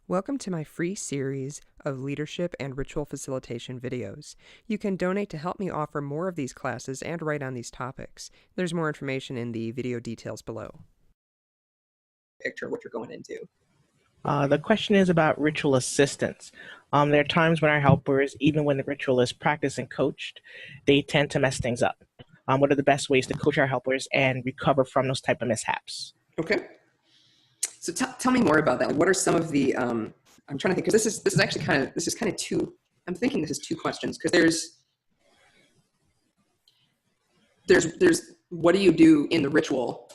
Welcome to my free series of leadership and ritual facilitation videos. You can donate to help me offer more of these classes and write on these topics. There's more information in the video details below. Picture what you're going into. The question is about ritual assistance. There are times when our helpers, even when the ritual is practiced and coached, they tend to mess things up. What are the best ways to coach our helpers and recover from those type of mishaps? Okay. So tell me more about that. Like, what are some of the? I'm trying to think, because this is actually kind of two. I'm thinking this is two questions, because there's what do you do in the ritual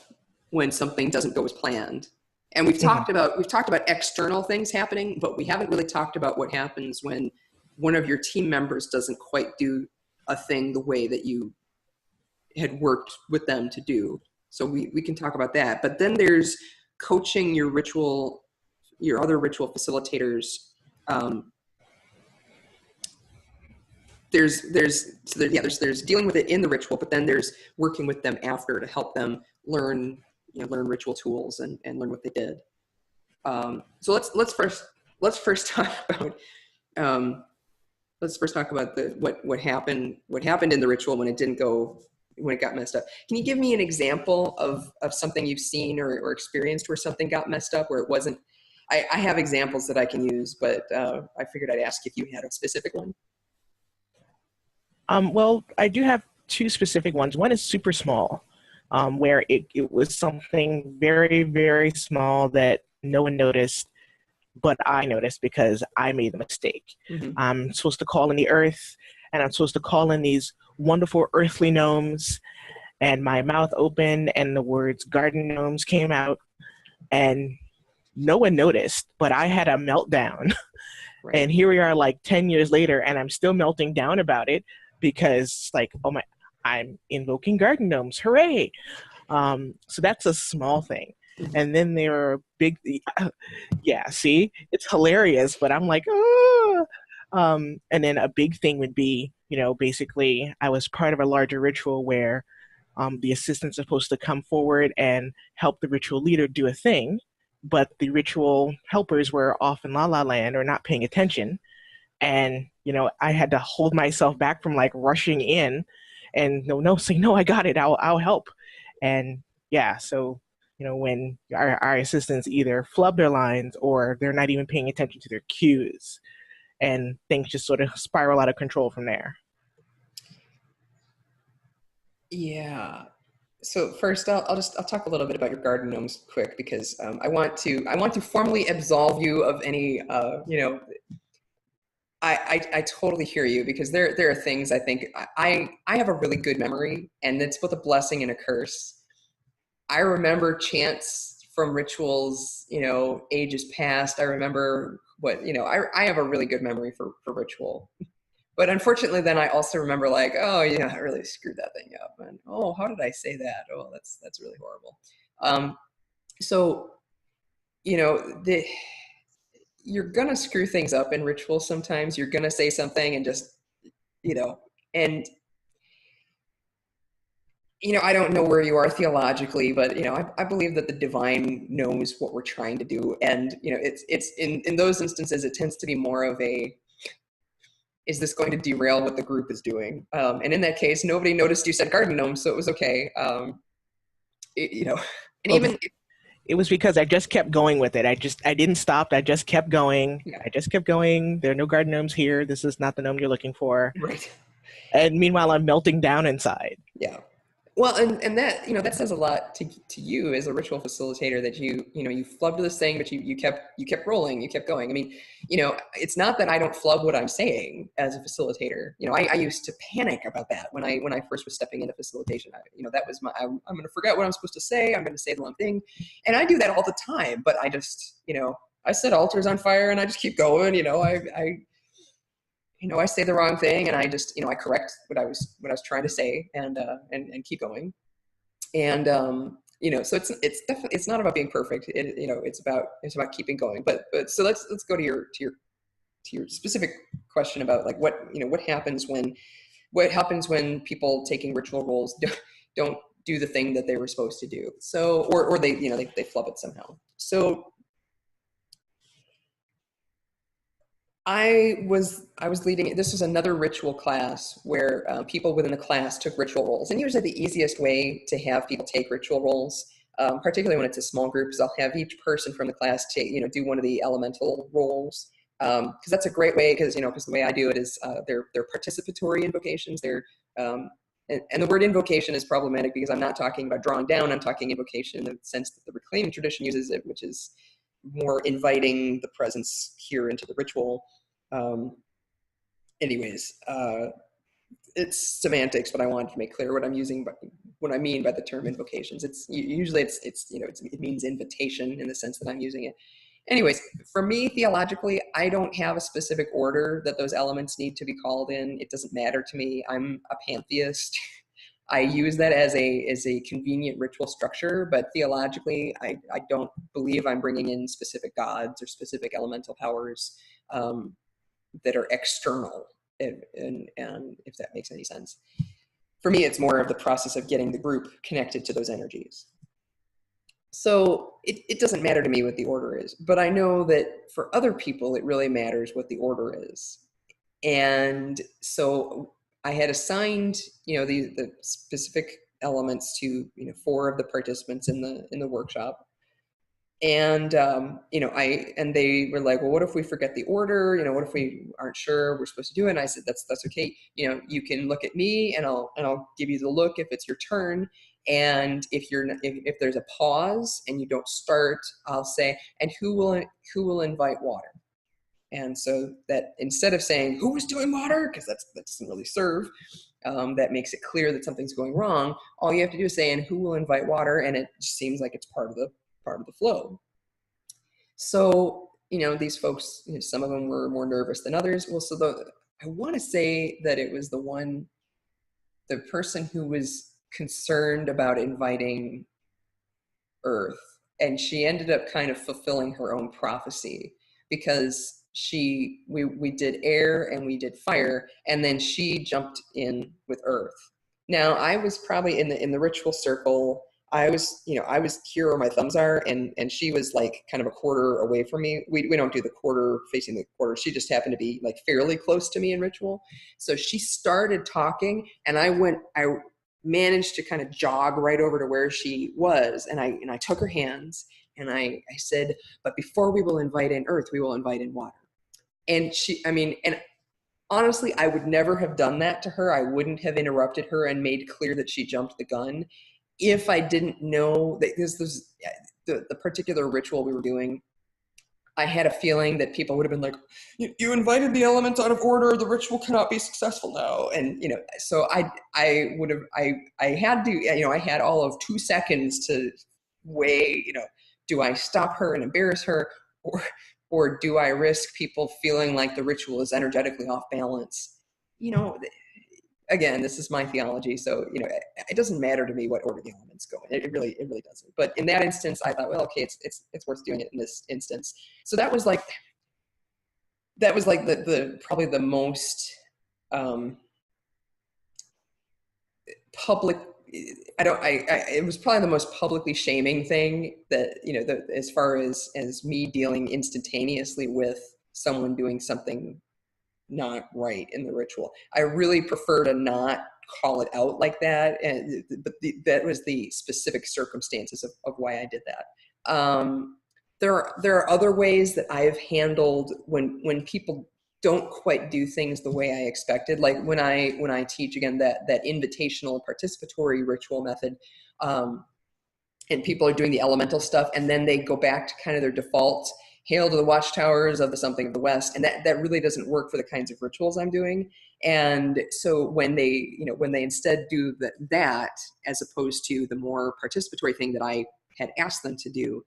when something doesn't go as planned? And we've talked about external things happening, but we haven't really talked about what happens when one of your team members doesn't quite do a thing the way that you had worked with them to do. So we can talk about that. But then there's coaching your other ritual facilitators. There's dealing with it in the ritual, but then there's working with them after to help them learn ritual tools and learn what they did. So let's first talk about what happened in the ritual when it got messed up. Can you give me an example of something you've seen or experienced where something got messed up, where it wasn't? I have examples that I can use, but I figured I'd ask if you had a specific one. Well, I do have two specific ones. One is super small, where it was something very, very small that no one noticed, but I noticed because I made the mistake. Mm-hmm. I'm supposed to call in the earth, and I'm supposed to call in these wonderful earthly gnomes, and my mouth opened and the words garden gnomes came out, and no one noticed, but I had a meltdown. Right. And here we are like 10 years later, and I'm still melting down about it because I'm invoking garden gnomes, hooray. So that's a small thing. Mm-hmm. And then there are big, see, it's hilarious, but I'm like, oh. And then a big thing would be, basically I was part of a larger ritual where the assistants are supposed to come forward and help the ritual leader do a thing, but the ritual helpers were off in la la land or not paying attention. And, I had to hold myself back from like rushing in and saying, no, I got it. I'll help. And yeah, so, when our assistants either flub their lines or they're not even paying attention to their cues, and things just sort of spiral out of control from there. Yeah. So first, I'll talk a little bit about your garden gnomes quick, because I want to formally absolve you of any I totally hear you, because there are things I think I have a really good memory, and it's both a blessing and a curse. I remember chants from rituals, ages past. I remember I have a really good memory for ritual. But unfortunately, then I also remember like, oh yeah, I really screwed that thing up, and oh, how did I say that? Oh, that's really horrible. So, you're gonna screw things up in rituals sometimes. You're gonna say something and just, and I don't know where you are theologically, but I believe that the divine knows what we're trying to do, and it's in those instances it tends to be more of a, is this going to derail what the group is doing? And in that case, nobody noticed you said garden gnome, so it was okay. It was because I just kept going with it. I didn't stop. I just kept going. Yeah. I just kept going. There are no garden gnomes here. This is not the gnome you're looking for. Right. And meanwhile, I'm melting down inside. Yeah. Well, and that, that says a lot to you as a ritual facilitator, that you flubbed this thing, but you kept rolling, you kept going. I mean, it's not that I don't flub what I'm saying as a facilitator. I used to panic about that when I first was stepping into facilitation. That was I'm going to forget what I'm supposed to say. I'm going to say the wrong thing. And I do that all the time, but I just, I set altars on fire and I just keep going. I say the wrong thing, and I just, I correct what I was trying to say, and keep going. And so it's definitely, it's not about being perfect. It's about keeping going. But so let's go to your specific question about like what happens when people taking ritual roles don't do the thing that they were supposed to do. So or they they flub it somehow. So I was leading. This was another ritual class where people within the class took ritual roles, and usually the easiest way to have people take ritual roles, particularly when it's a small group, is I'll have each person from the class take, do one of the elemental roles, because that's a great way. Because because the way I do it is they're participatory invocations. And the word invocation is problematic because I'm not talking about drawing down. I'm talking invocation in the sense that the reclaiming tradition uses it, which is more inviting the presence here into the ritual. Um, anyways, it's semantics, but I wanted to make clear what I'm using, what I mean by the term invocations. It's usually it means invitation in the sense that I'm using it. Anyways, for me, theologically, I don't have a specific order that those elements need to be called in. It doesn't matter to me. I'm a pantheist. I use that as a convenient ritual structure, but theologically, I don't believe I'm bringing in specific gods or specific elemental powers that are external, and if that makes any sense. For me, it's more of the process of getting the group connected to those energies. So it doesn't matter to me what the order is, but I know that for other people, it really matters what the order is. And so I had assigned, the specific elements to, 4 of the participants in the workshop. And, and they were like, well, what if we forget the order? What if we aren't sure we're supposed to do it? And I said, that's okay. You can look at me and I'll give you the look if it's your turn. And if there's a pause and you don't start, I'll say, and who will invite water? And so that instead of saying who is doing water, because that doesn't really serve, that makes it clear that something's going wrong. All you have to do is say, and who will invite water? And it just seems like it's part of the flow. So, these folks, some of them were more nervous than others. Well, I want to say that it was the person who was concerned about inviting Earth, and she ended up kind of fulfilling her own prophecy because we did air and we did fire, and then she jumped in with Earth. Now, I was probably in the ritual circle. I was here where my thumbs are, and she was like kind of a quarter away from me. We don't do the quarter facing the quarter. She just happened to be like fairly close to me in ritual. So she started talking, and I managed to kind of jog right over to where she was, and I took her hands, and I said, but before we will invite in Earth, we will invite in water. And and honestly, I would never have done that to her. I wouldn't have interrupted her and made clear that she jumped the gun if I didn't know that the particular ritual we were doing. I had a feeling that people would have been like, you invited the elements out of order, the ritual cannot be successful now. And, so I had all of 2 seconds to weigh, do I stop her and embarrass her, or do I risk people feeling like the ritual is energetically off balance? Again, this is my theology, so it doesn't matter to me what order the elements go in. It really doesn't. But in that instance, I thought, well, okay, it's worth doing it in this instance. So that was like the probably the most public. It was probably the most publicly shaming thing that as far as me dealing instantaneously with someone doing something not right in the ritual. I really prefer to not call it out like that, but that was the specific circumstances of why I did that. There are other ways that I've handled when people don't quite do things the way I expected. Like when I teach again that invitational participatory ritual method, and people are doing the elemental stuff, and then they go back to kind of their default, hail to the watchtowers of the something of the West, and that really doesn't work for the kinds of rituals I'm doing. And so when they instead do that as opposed to the more participatory thing that I had asked them to do,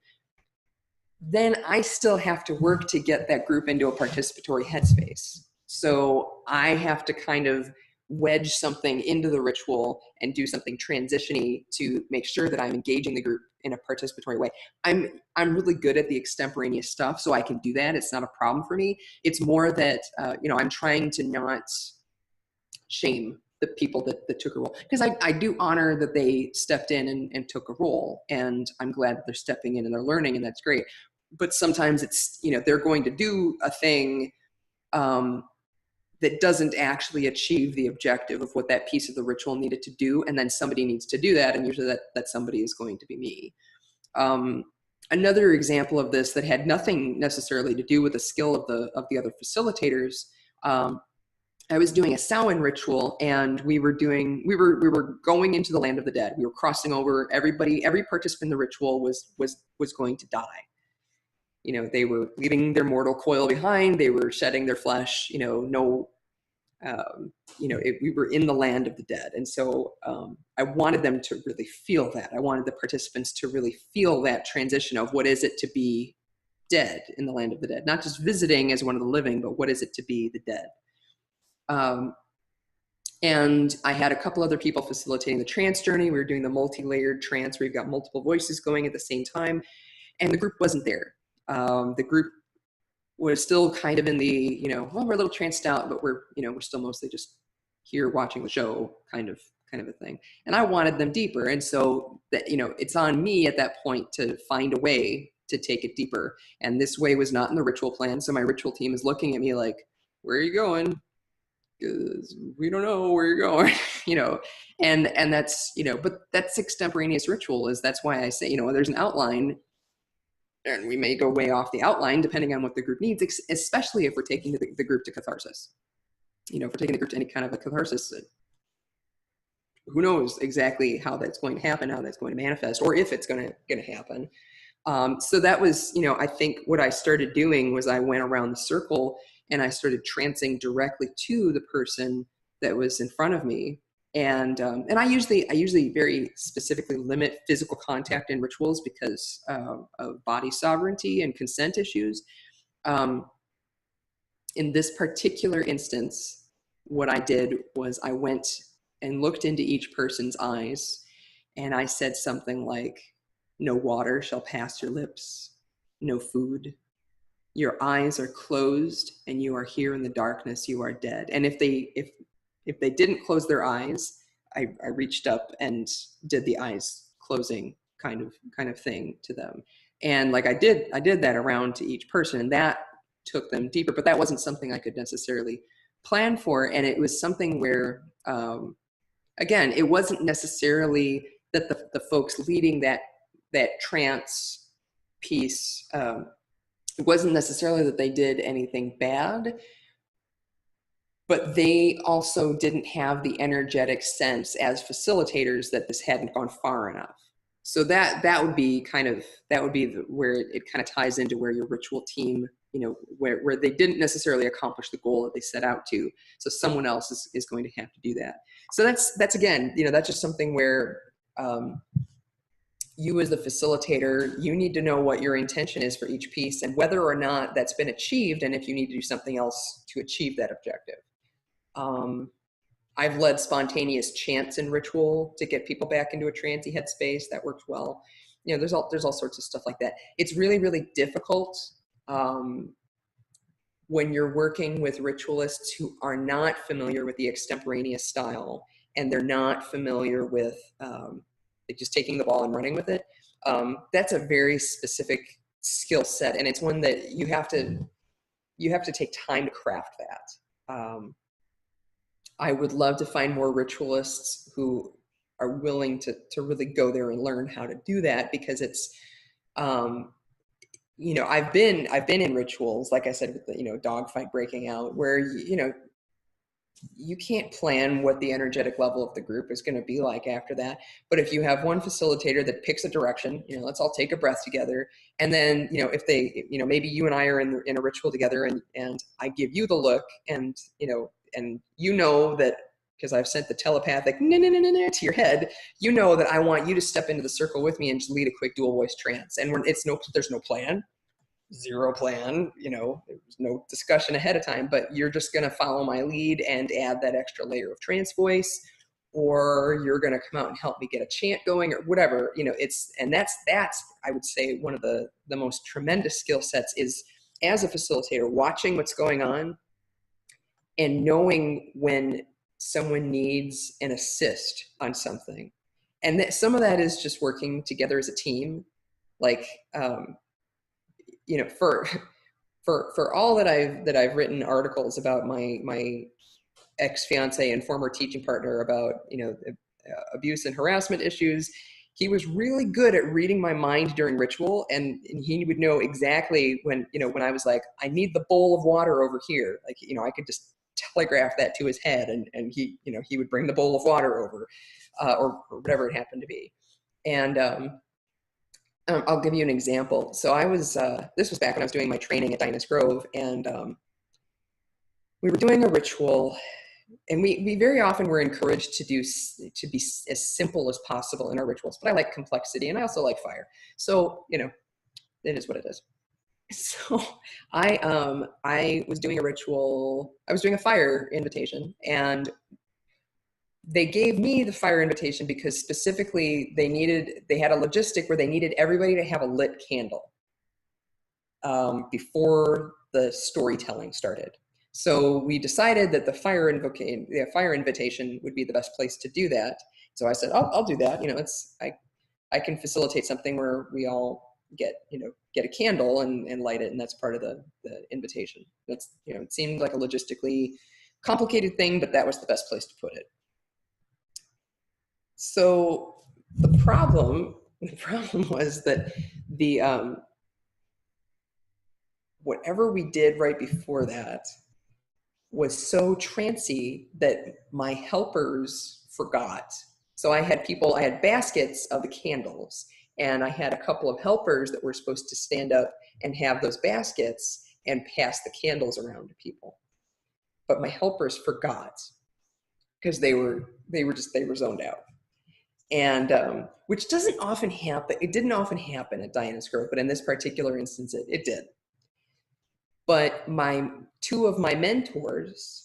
then I still have to work to get that group into a participatory headspace. So I have to kind of wedge something into the ritual and do something transition-y to make sure that I'm engaging the group in a participatory way. I'm really good at the extemporaneous stuff, so I can do that. It's not a problem for me. It's more that I'm trying to not shame the people that took a role, because I do honor that they stepped in and took a role, and I'm glad that they're stepping in and they're learning, and that's great. But sometimes it's they're going to do a thing that doesn't actually achieve the objective of what that piece of the ritual needed to do, and then somebody needs to do that, and usually that somebody is going to be me. Another example of this that had nothing necessarily to do with the skill of the other facilitators, I was doing a Samhain ritual, and we were going into the land of the dead. We were crossing over. Every participant in the ritual was going to die. They were leaving their mortal coil behind. They were shedding their flesh. We were in the land of the dead. And so I wanted them to really feel that. I wanted the participants to really feel that transition of what is it to be dead in the land of the dead, not just visiting as one of the living, but what is it to be the dead? And I had a couple other people facilitating the trance journey. We were doing the multi-layered trance where you've got multiple voices going at the same time, and the group wasn't there. The group was still kind of in the, we're a little tranced out, but we're still mostly just here watching the show kind of a thing. And I wanted them deeper. And so that, it's on me at that point to find a way to take it deeper. And this way was not in the ritual plan. So my ritual team is looking at me like, where are you going? Because we don't know where you're going, and that's, but that's extemporaneous ritual. That's why I say, there's an outline, and we may go way off the outline depending on what the group needs, especially if we're taking the group to catharsis. If we're taking the group to any kind of a catharsis, who knows exactly how that's going to happen, how that's going to manifest, or if it's going to happen. So that was, I think what I started doing was I went around the circle and I started trancing directly to the person that was in front of me. And I usually very specifically limit physical contact in rituals because of body sovereignty and consent issues. In this particular instance, what I did was I went and looked into each person's eyes, and I said something like, "No water shall pass your lips, no food. Your eyes are closed, and you are here in the darkness. You are dead." And if they didn't close their eyes, I reached up and did the eyes closing kind of thing to them. And like I did that around to each person, and that took them deeper. But that wasn't something I could necessarily plan for, and it was something where, again, it wasn't necessarily that the folks leading that trance piece. It wasn't necessarily that they did anything bad, but they also didn't have the energetic sense as facilitators that this hadn't gone far enough. So that would be where it kind of ties into where your ritual team, where they didn't necessarily accomplish the goal that they set out to. So someone else is going to have to do that. So that's again, that's just something where you as the facilitator, you need to know what your intention is for each piece and whether or not that's been achieved, and if you need to do something else to achieve that objective. I've led spontaneous chants in ritual to get people back into a trancy headspace. That works well. There's all sorts of stuff like that. It's really, really difficult when you're working with ritualists who are not familiar with the extemporaneous style, and they're not familiar with just taking the ball and running with it. That's a very specific skill set, and it's one that you have to take time to craft that. I would love to find more ritualists who are willing to really go there and learn how to do that, because it's, I've been in rituals, like I said, with the, dogfight breaking out, where, you can't plan what the energetic level of the group is going to be like after that. But if you have one facilitator that picks a direction, let's all take a breath together. And then, if they, maybe you and I are in a ritual together, and I give you the look, and, and that because I've sent the telepathic to your head, that I want you to step into the circle with me and just lead a quick dual voice trance. And there's no plan. Zero plan, there's no discussion ahead of time, but you're just going to follow my lead and add that extra layer of trance voice, or you're going to come out and help me get a chant going, or whatever, that's I would say one of the most tremendous skill sets is, as a facilitator, watching what's going on and knowing when someone needs an assist on something. And that some of that is just working together as a team. Like, for all that I've written articles about my ex-fiance and former teaching partner about, abuse and harassment issues, he was really good at reading my mind during ritual, and he would know exactly when I was like, I need the bowl of water over here. Like, I could just telegraph that to his head, and he would bring the bowl of water over, or whatever it happened to be. And I'll give you an example. So this was back when I was doing my training at Dinah's Grove, and we were doing a ritual, and we very often were encouraged to be as simple as possible in our rituals, but I like complexity, and I also like fire. So, it is what it is. So I was doing a ritual, I was doing a fire invitation, and they gave me the fire invitation because specifically they had a logistic where they needed everybody to have a lit candle before the storytelling started. So we decided that the fire invitation would be the best place to do that. So I said, I'll do that. I can facilitate something where we all get a candle and light it, and that's part of the invitation. That's, it seemed like a logistically complicated thing, but that was the best place to put it. So the problem was that whatever we did right before that was so trancy that my helpers forgot. So I had baskets of the candles, and I had a couple of helpers that were supposed to stand up and have those baskets and pass the candles around to people. But my helpers forgot because they were zoned out. And which doesn't often happen. It didn't often happen at Diana's Grove, but in this particular instance, it did. But two of my mentors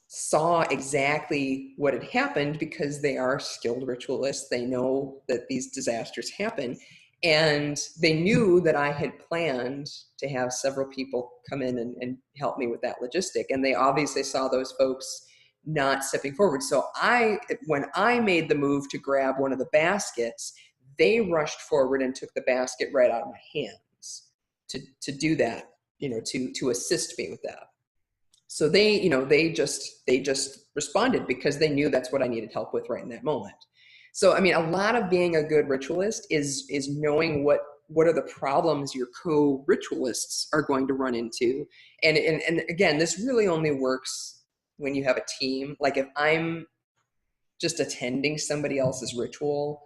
saw exactly what had happened because they are skilled ritualists. They know that these disasters happen. And they knew that I had planned to have several people come in and help me with that logistic. And they obviously saw those folks not stepping forward. So when I made the move to grab one of the baskets, they rushed forward and took the basket right out of my hands to do that, to assist me with that. So they just responded because they knew that's what I needed help with right in that moment. So, I mean, a lot of being a good ritualist is knowing what are the problems your co-ritualists are going to run into. And again, this really only works when you have a team. Like if I'm just attending somebody else's ritual,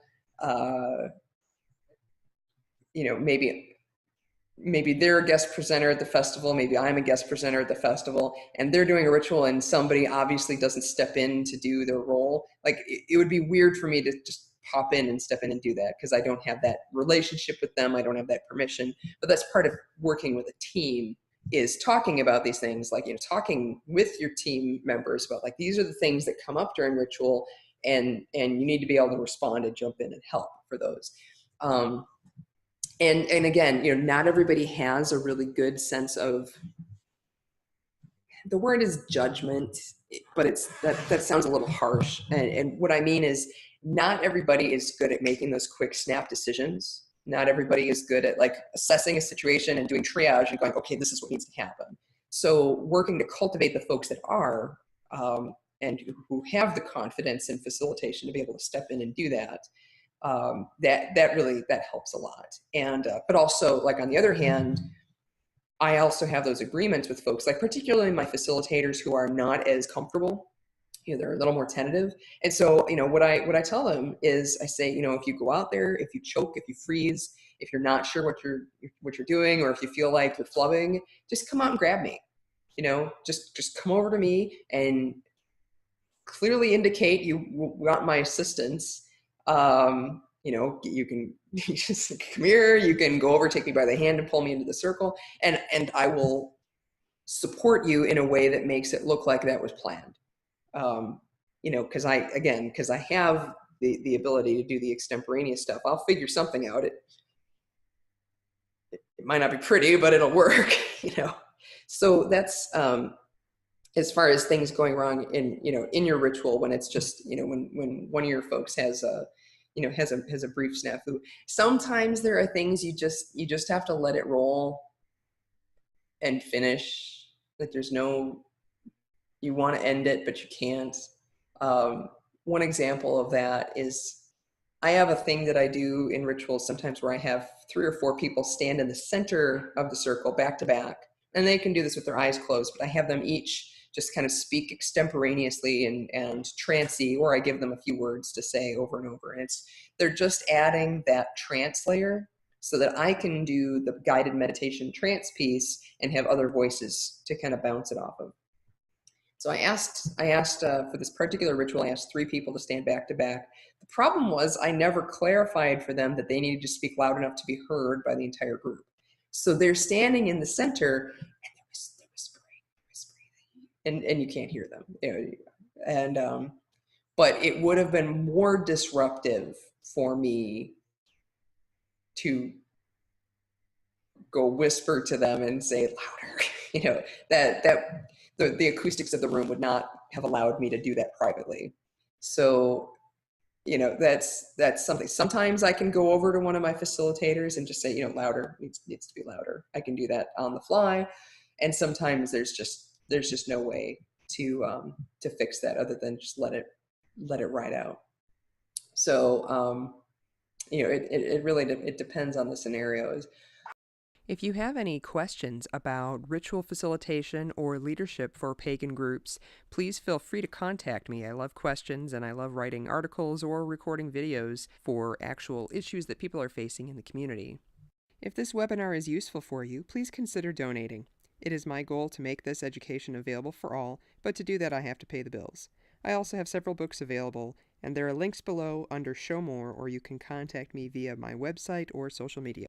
maybe they're a guest presenter at the festival, maybe I'm a guest presenter at the festival, and they're doing a ritual and somebody obviously doesn't step in to do their role. Like it would be weird for me to just pop in and step in and do that because I don't have that relationship with them. I don't have that permission. But that's part of working with a team, is talking about these things, like, talking with your team members about, like, these are the things that come up during ritual, and you need to be able to respond and jump in and help for those. And again, not everybody has a really good sense of, the word is judgment, but that sounds a little harsh. And what I mean is, not everybody is good at making those quick snap decisions. Not everybody is good at like assessing a situation and doing triage and going, okay, this is what needs to happen. So working to cultivate the folks that are, and who have the confidence and facilitation to be able to step in and do that, that helps a lot. And but also, like, on the other hand, I also have those agreements with folks, like particularly my facilitators who are not as comfortable. They're a little more tentative. And so, what I tell them is, I say, if you go out there, if you choke, if you freeze, if you're not sure what you're doing, or if you feel like you're flubbing, just come out and grab me. Just come over to me and clearly indicate you want my assistance. You can just come here, you can go over, take me by the hand and pull me into the circle, and I will support you in a way that makes it look like that was planned. Because I have the ability to do the extemporaneous stuff. I'll figure something out. It might not be pretty, but it'll work, So that's, as far as things going wrong in your ritual, when it's just, when one of your folks has a brief snafu. Sometimes there are things you just have to let it roll. and finish. Like there's no, you want to end it, but you can't. One example of that is I have a thing that I do in rituals sometimes where I have 3 or 4 people stand in the center of the circle back to back. And they can do this with their eyes closed, but I have them each just kind of speak extemporaneously and trancey, or I give them a few words to say over and over. And they're just adding that trance layer so that I can do the guided meditation trance piece and have other voices to kind of bounce it off of. So I asked for this particular ritual, I asked 3 people to stand back to back. The problem was I never clarified for them that they needed to speak loud enough to be heard by the entire group. So they're standing in the center and they're whispering, and you can't hear them. And but it would have been more disruptive for me to go whisper to them and say louder. That the acoustics of the room would not have allowed me to do that privately. So, that's something. Sometimes I can go over to one of my facilitators and just say, louder, needs to be louder. I can do that on the fly. And sometimes there's just no way to fix that other than just let it ride out. So, it really depends on the scenarios. If you have any questions about ritual facilitation or leadership for pagan groups, please feel free to contact me. I love questions and I love writing articles or recording videos for actual issues that people are facing in the community. If this webinar is useful for you, please consider donating. It is my goal to make this education available for all, but to do that I have to pay the bills. I also have several books available, and there are links below under Show More, or you can contact me via my website or social media.